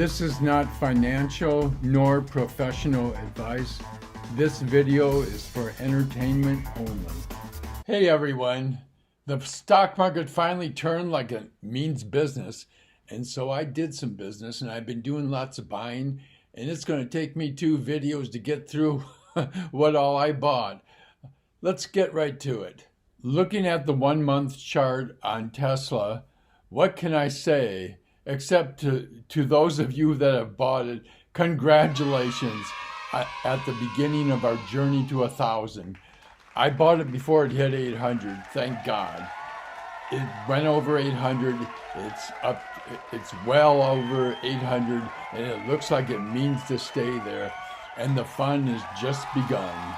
This is not financial nor professional advice. This video is for entertainment only. Hey everyone, the stock market finally turned like it means business, and so I did some business and I've been doing lots of buying, and it's going to take me 2 videos to get through what all I bought. Let's get right to it. Looking at the 1-month chart on Tesla, what can I say? Except to those of you that have bought it, congratulations at the beginning of our journey to 1,000. I bought it before it hit 800, thank God. It went over 800, it's up, it's well over 800, and it looks like it means to stay there, and the fun has just begun.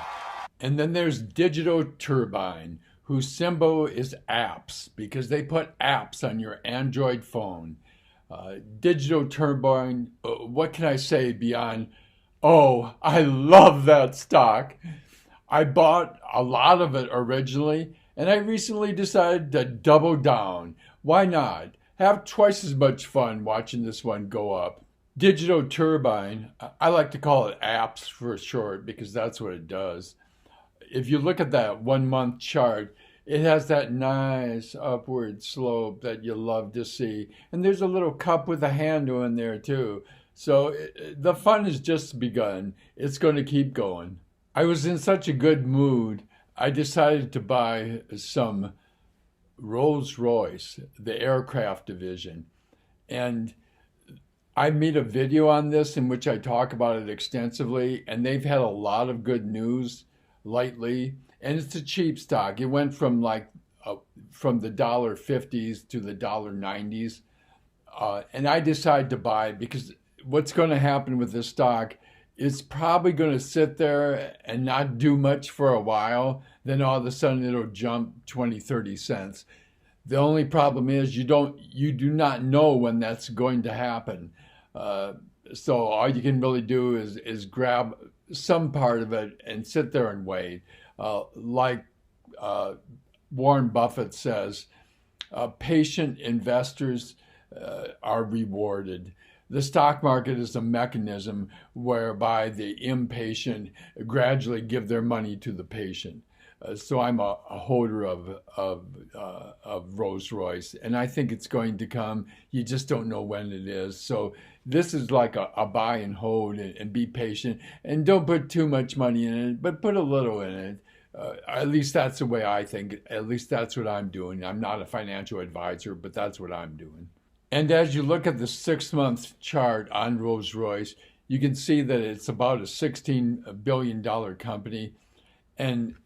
And then there's Digital Turbine, whose symbol is apps, because they put apps on your Android phone. Digital Turbine, what can I say beyond, oh, I love that stock. I bought a lot of it originally, and I recently decided to double down. Why not? Have twice as much fun watching this one go up. Digital Turbine, I like to call it apps for short because that's what it does. If you look at that 1-month chart, it has that nice upward slope that you love to see. And there's a little cup with a handle in there too. So the fun has just begun. It's going to keep going. I was in such a good mood, I decided to buy some Rolls-Royce, the aircraft division. And I made a video on this in which I talk about it extensively. And they've had a lot of good news lately. And it's a cheap stock. It went from from the $50s to the $90s. And I decided to buy it because what's going to happen with this stock, it's probably going to sit there and not do much for a while. Then all of a sudden it'll jump 20, 30 cents. The only problem is you do not know when that's going to happen. So all you can really do is grab some part of it and sit there and wait. Like Warren Buffett says, patient investors are rewarded. The stock market is a mechanism whereby the impatient gradually give their money to the patient. So I'm a holder of Rolls-Royce, and I think it's going to come. You just don't know when it is. So this is like a buy and hold and be patient. And don't put too much money in it, but put a little in it. At least that's the way I think. At least that's what I'm doing. I'm not a financial advisor, but that's what I'm doing. And as you look at the 6-month chart on Rolls-Royce, you can see that it's about a $16 billion company. And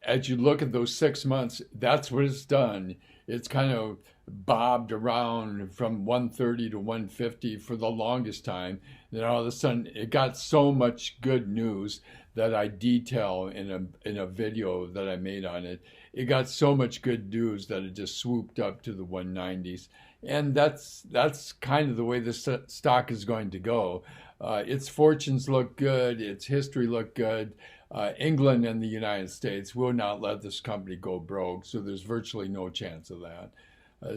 as you look at those 6 months, that's what it's done. It's kind of bobbed around from 130 to 150 for the longest time. Then all of a sudden, it got so much good news that I detail in a video that I made on it. It got so much good news that it just swooped up to the 190s. And that's kind of the way this stock is going to go. Its fortunes look good. Its history look good. England and the United States will not let this company go broke, so there's virtually no chance of that.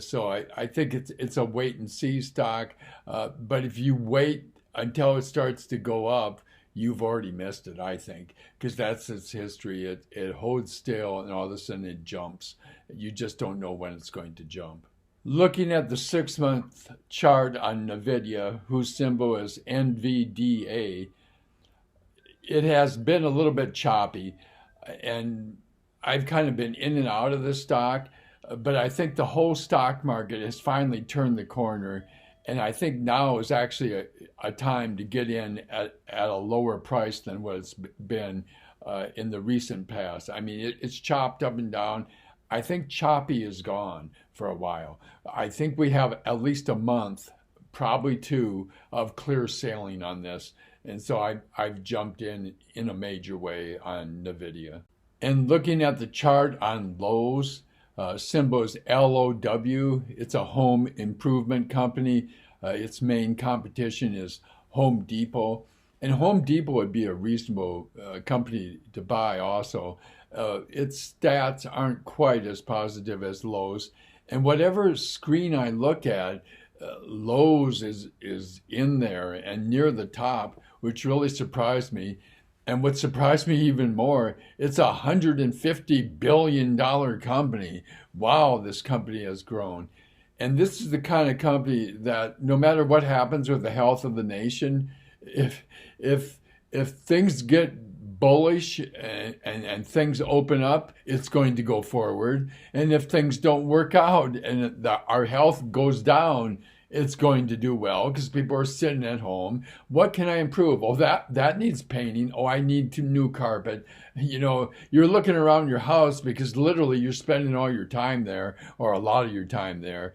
So I think it's a wait and see stock. But if you wait until it starts to go up, you've already missed it, I think, because that's its history. It holds still and all of a sudden it jumps. You just don't know when it's going to jump. Looking at the 6-month chart on Nvidia, whose symbol is NVDA, it has been a little bit choppy, and I've kind of been in and out of this stock, but I think the whole stock market has finally turned the corner, and I think now is actually a time to get in at a lower price than what it's been in the recent past. I mean, it's chopped up and down. I think choppy is gone for a while. I think we have at least a month, probably 2, of clear sailing on this. And so I've jumped in a major way on Nvidia. And looking at the chart on Lowe's, symbol is LOW. It's a home improvement company. Its main competition is Home Depot. And Home Depot would be a reasonable company to buy also. Its stats aren't quite as positive as Lowe's. And whatever screen I look at, Lowe's is in there and near the top, which really surprised me. And what surprised me even more, it's a $150 billion company. Wow, this company has grown. And this is the kind of company that no matter what happens with the health of the nation, if if if things get bullish and things open up, it's going to go forward. And if things don't work out and our health goes down, it's going to do well because people are sitting at home. What can I improve? Oh, that needs painting. Oh, I need new carpet. You know, you're looking around your house because literally you're spending all your time there or a lot of your time there.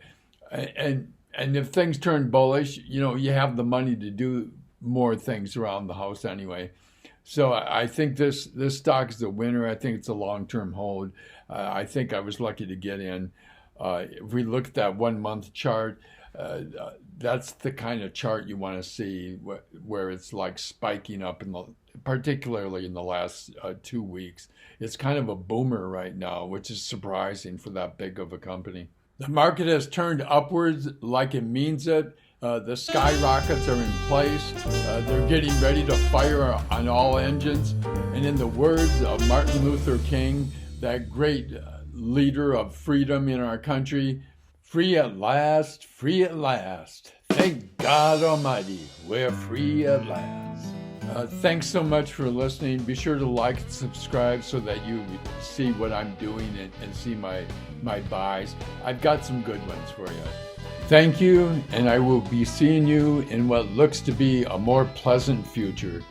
And if things turn bullish, you know, you have the money to do more things around the house anyway. So I think this stock is a winner. I think it's a long-term hold. I think I was lucky to get in. If we look at that 1 month chart, that's the kind of chart you want to see where it's like spiking up particularly in the last 2 weeks. It's kind of a boomer right now, which is surprising for that big of a company. The market has turned upwards like it means it. The skyrockets are in place. They're getting ready to fire on all engines. And in the words of Martin Luther King, that great leader of freedom in our country, free at last, free at last. Thank God Almighty, we're free at last. Thanks so much for listening. Be sure to like and subscribe so that you see what I'm doing and see my buys. I've got some good ones for you. Thank you, and I will be seeing you in what looks to be a more pleasant future.